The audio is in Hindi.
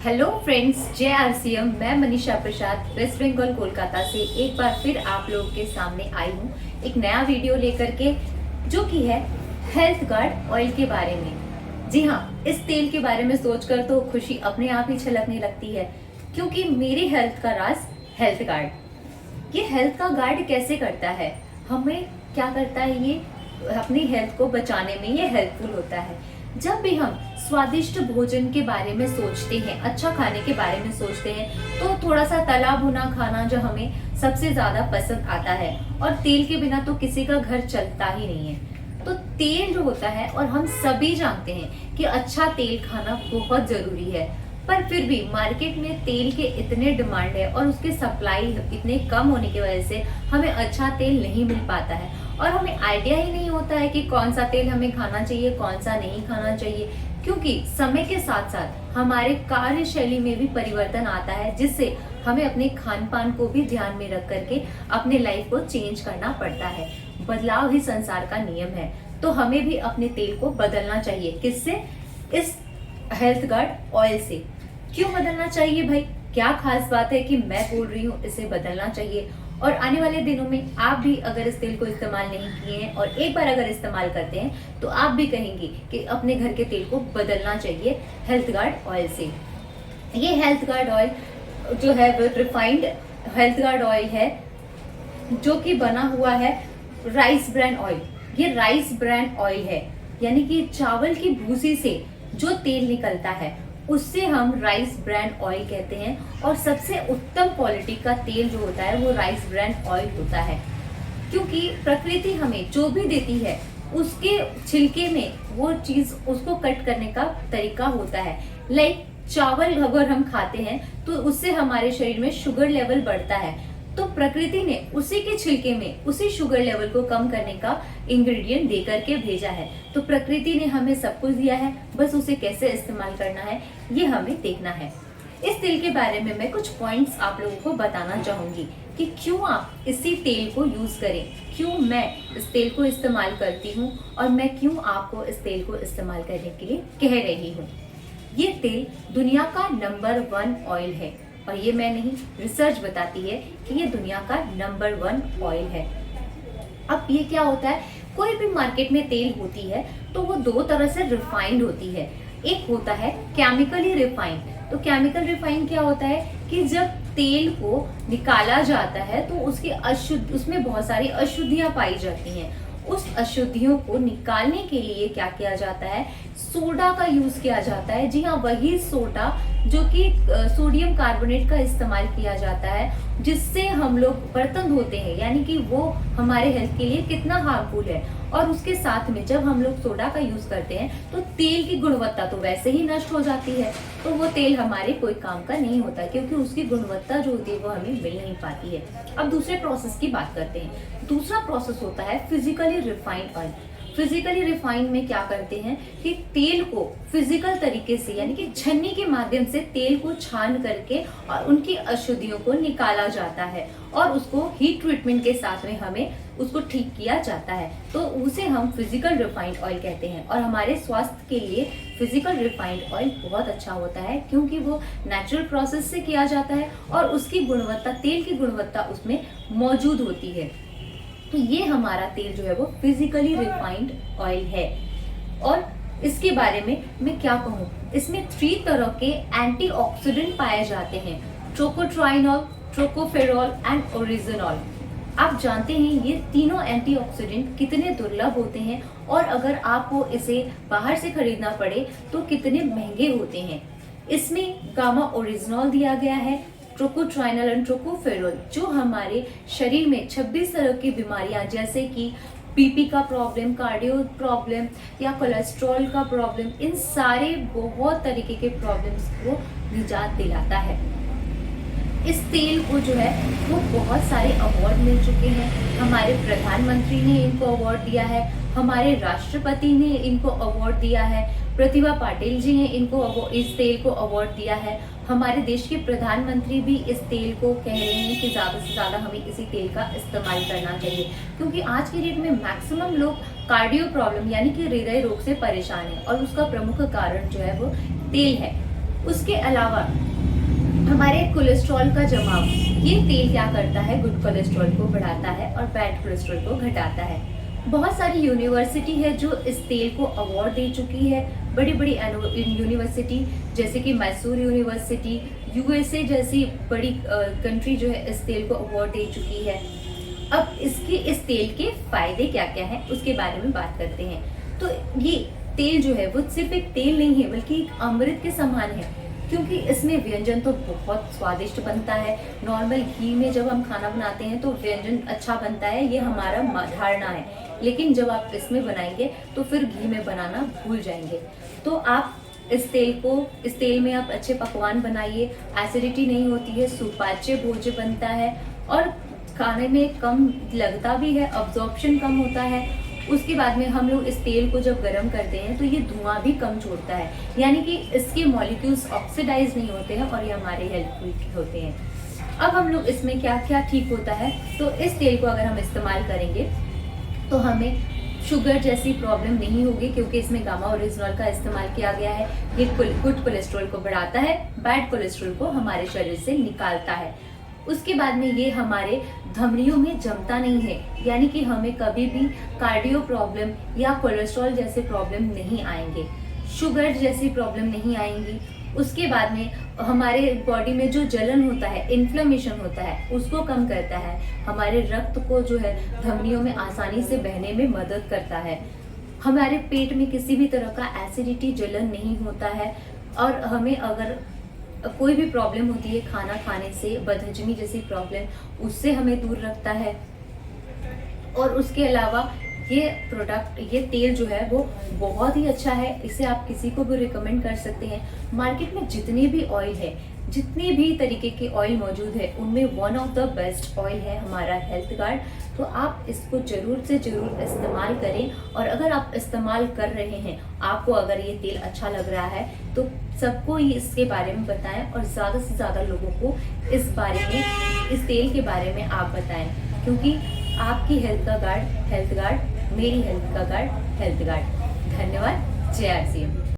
हेलो फ्रेंड्स, जय आरसीएम। मैं मनीषा प्रसाद वेस्ट बंगाल कोलकाता से एक बार फिर आप लोगों के सामने आई हूँ एक नया वीडियो लेकर के, जो कि है हेल्थ गार्ड ऑयल के बारे में। जी हाँ, इस तेल के बारे में सोचकर तो खुशी अपने आप ही छलकने लगती है, क्योंकि मेरी हेल्थ का राज हेल्थ गार्ड। ये हेल्थ का गार्ड कैसे करता है, हमें क्या करता है, ये अपनी हेल्थ को बचाने में ये हेल्पफुल होता है। जब भी हम स्वादिष्ट भोजन के बारे में सोचते हैं, अच्छा खाने के बारे में सोचते हैं, तो थोड़ा सा तला भुना खाना जो हमें सबसे ज्यादा पसंद आता है, और तेल के बिना तो किसी का घर चलता ही नहीं है। तो तेल जो होता है, और हम सभी जानते हैं कि अच्छा तेल खाना बहुत जरूरी है, पर फिर भी मार्केट में तेल के इतने डिमांड है और उसके सप्लाई इतने कम होने की वजह से हमें अच्छा तेल नहीं मिल पाता है, और हमें आइडिया ही नहीं होता है कि कौन सा तेल हमें खाना चाहिए, कौन सा नहीं खाना चाहिए। क्योंकि समय के साथ साथ हमारे कार्यशैली में भी परिवर्तन आता है, जिससे हमें अपने खान पान को भी ध्यान में रख करके अपने लाइफ को चेंज करना पड़ता है। बदलाव ही संसार का नियम है, तो हमें भी अपने तेल को बदलना चाहिए। किससे? इस हेल्थ गार्ड ऑयल से। क्यों बदलना चाहिए भाई? क्या खास बात है कि मैं बोल रही हूँ इसे बदलना चाहिए? और आने वाले दिनों में आप भी अगर इस तेल को इस्तेमाल नहीं किए हैं और एक बार अगर इस्तेमाल करते हैं, तो आप भी कहेंगे कि अपने घर के तेल को बदलना चाहिए हेल्थ गार्ड ऑयल से। ये हेल्थ गार्ड ऑयल जो है वो रिफाइंड हेल्थ गार्ड ऑयल है, जो कि बना हुआ है राइस ब्रांड ऑयल। ये राइस ब्रांड ऑयल है, यानी कि चावल की भूसी से जो तेल निकलता है उससे हम राइस ब्रांड ऑयल कहते हैं। और सबसे उत्तम क्वालिटी का तेल जो होता है वो राइस ब्रांड ऑयल होता है, क्योंकि प्रकृति हमें जो भी देती है उसके छिलके में वो चीज उसको कट करने का तरीका होता है। लाइक चावल अगर हम खाते हैं तो उससे हमारे शरीर में शुगर लेवल बढ़ता है, तो प्रकृति ने उसी के छिलके में उसी शुगर लेवल को कम करने का इंग्रेडिएंट दे करके भेजा है। तो प्रकृति ने हमें सब कुछ दिया है, बस उसे कैसे इस्तेमाल करना है ये हमें देखना है। इस तेल के बारे में मैं कुछ पॉइंट्स आप लोगों को बताना चाहूंगी कि क्यों आप इसी तेल को यूज करें, क्यों मैं इस तेल को इस्तेमाल करती हूँ, और मैं क्यों आपको इस तेल को इस्तेमाल करने के लिए कह रही हूँ। ये तेल दुनिया का नंबर 1 ऑयल है, और ये मैं नहीं, रिसर्च बताती है कि ये दुनिया का नंबर 1 ऑयल है। अब ये क्या होता है, कोई भी मार्केट में तेल होती है तो वो दो तरह से रिफाइंड होती है। एक होता है केमिकली रिफाइंड। तो केमिकल रिफाइंड क्या होता है कि जब तेल को निकाला जाता है तो उसमें बहुत सारी अशुद्धियां पाई जाती हैं। उस अशुद्धियों को निकालने के लिए क्या किया जाता है, सोडा का यूज किया जाता है। जी हाँ, वही सोडा जो कि सोडियम कार्बोनेट का इस्तेमाल किया जाता है, जिससे हम लोग बर्तन धोते हैं, यानी कि वो हमारे हेल्थ के लिए कितना हार्मफुल है। और उसके साथ में जब हम लोग सोडा का यूज करते हैं तो तेल की गुणवत्ता तो वैसे ही नष्ट हो जाती है, तो वो तेल हमारे कोई काम का नहीं होता, क्योंकि उसकी गुणवत्ता जो होती है वो हमें मिल नहीं पाती है। अब दूसरे प्रोसेस की बात करते हैं। दूसरा प्रोसेस होता है physically refined oil. Physically refined में क्या करते हैं कि तेल को फिजिकल तरीके से, यानी कि छन्नी के माध्यम से तेल को छान करके और उनकी अशुद्धियों को निकाला जाता है, और उसको हीट ट्रीटमेंट के साथ में हमें उसको ठीक किया जाता है, तो उसे हम फिजिकल रिफाइंड ऑयल कहते हैं। और हमारे स्वास्थ्य के लिए फिजिकल रिफाइंड ऑयल बहुत अच्छा होता है, क्योंकि वो नेचुरल प्रोसेस से किया जाता है और उसकी गुणवत्ता, तेल की गुणवत्ता उसमें मौजूद होती है। तो ये हमारा तेल जो है वो फिजिकली रिफाइंड ऑयल है। और इसके बारे में मैं क्या कहूँ, इसमें 3 तरह के एंटीऑक्सीडेंट पाए जाते हैं, ट्रोकोट्राइनॉल, ट्रोकोफेरॉल एंड ओरिजिनॉल। आप जानते हैं ये तीनों एंटीऑक्सीडेंट कितने दुर्लभ होते हैं, और अगर आपको इसे बाहर से खरीदना पड़े तो कितने महंगे होते हैं। इसमें गामा ओरिजिनॉल दिया गया है, ट्रोकोट्राइनल एंड ट्रोकोफेरॉल, जो हमारे शरीर में 26 तरह की बीमारियां, जैसे कि बीपी का प्रॉब्लम, कार्डियो प्रॉब्लम या कोलेस्ट्रॉल का प्रॉब्लम, इन सारे बहुत तरीके के प्रॉब्लम्स को निजात दिलाता है। इस तेल को जो है वो बहुत सारे अवार्ड मिल चुके हैं। हमारे प्रधानमंत्री ने इनको अवार्ड दिया है, हमारे राष्ट्रपति ने इनको अवार्ड दिया है, प्रतिभा पाटिल जी ने इनको इस तेल को अवार्ड दिया है। हमारे देश के प्रधानमंत्री भी इस तेल को कह रहे हैं कि ज़्यादा से ज़्यादा हमें इसी तेल का इस्तेमाल करना चाहिए, क्योंकि आज की डेट में मैक्सिमम लोग कार्डियो प्रॉब्लम यानी कि हृदय रोग से परेशान है, और उसका प्रमुख कारण जो है वो तेल है। उसके अलावा हमारे कोलेस्ट्रॉल का जमाव, ये तेल क्या करता है, गुड कोलेस्ट्रॉल को बढ़ाता है और बैड कोलेस्ट्रॉल को घटाता है। बहुत सारी यूनिवर्सिटी है जो इस तेल को अवार्ड दे चुकी है, बड़ी बड़ी यूनिवर्सिटी जैसे कि मैसूर यूनिवर्सिटी, यूएसए जैसी बड़ी कंट्री जो है इस तेल को अवार्ड दे चुकी है। अब इस तेल के फायदे क्या क्या हैं उसके बारे में बात करते हैं। तो ये तेल जो है वो सिर्फ एक तेल नहीं है बल्कि एक अमृत के समान है, क्योंकि इसमें व्यंजन तो बहुत स्वादिष्ट बनता है। नॉर्मल घी में जब हम खाना बनाते हैं तो व्यंजन अच्छा बनता है, ये हमारा धारणा है, लेकिन जब आप इसमें बनाएंगे तो फिर घी में बनाना भूल जाएंगे। तो आप इस तेल में आप अच्छे पकवान बनाइए, एसिडिटी नहीं होती है, सुपाच्य भोज्य बनता है और खाने में कम लगता भी है, अब्जॉर्प्शन कम होता है। उसके बाद में हम लोग इस तेल को जब गर्म करते हैं तो ये धुआं भी कम छोड़ता है, यानी कि इसके मॉलिक्यूल्स ऑक्सीडाइज नहीं होते हैं और ये हमारे हेल्पफुल होते हैं। अब हम लोग इसमें क्या क्या ठीक होता है, तो इस तेल को अगर हम इस्तेमाल करेंगे तो हमें शुगर जैसी प्रॉब्लम नहीं होगी, क्योंकि इसमें गामा ओरिजिनॉल का इस्तेमाल किया गया है। ये गुड कोलेस्ट्रॉल को बढ़ाता है, बैड कोलेस्ट्रॉल को हमारे शरीर से निकालता है। उसके बाद में ये हमारे धमनियों में जमता नहीं है, यानी कि हमें कभी भी कार्डियो प्रॉब्लम या कोलेस्ट्रॉल जैसे प्रॉब्लम नहीं आएंगे, शुगर जैसी प्रॉब्लम नहीं आएंगी। उसके बाद में हमारे बॉडी में जो जलन होता है, इन्फ्लेमेशन होता है, उसको कम करता है। हमारे रक्त को जो है धमनियों में आसानी से बहने में मदद करता है। हमारे पेट में किसी भी तरह का एसिडिटी, जलन नहीं होता है। और हमें अगर कोई भी प्रॉब्लम होती है खाना खाने से, बदहजमी जैसी प्रॉब्लम, उससे हमें दूर रखता है। और उसके अलावा ये तेल जो है वो बहुत ही अच्छा है, इसे आप किसी को भी रिकमेंड कर सकते हैं। मार्केट में जितने भी ऑयल है, जितने भी तरीके के ऑयल मौजूद है, उनमें one of the best oil है हमारा हेल्थ गार्ड। तो आप इसको जरूर से जरूर इस्तेमाल करें, और अगर आप इस्तेमाल कर रहे हैं, आपको अगर ये तेल अच्छा लग रहा है तो सबको ही इसके बारे में बताएं और ज़्यादा से ज़्यादा लोगों को इस तेल के बारे में आप बताएं, क्योंकि आपकी हेल्थ गार्ड मेरी हेल्थ का गार्ड हेल्थ गार्ड। धन्यवाद। जय आरसीएम।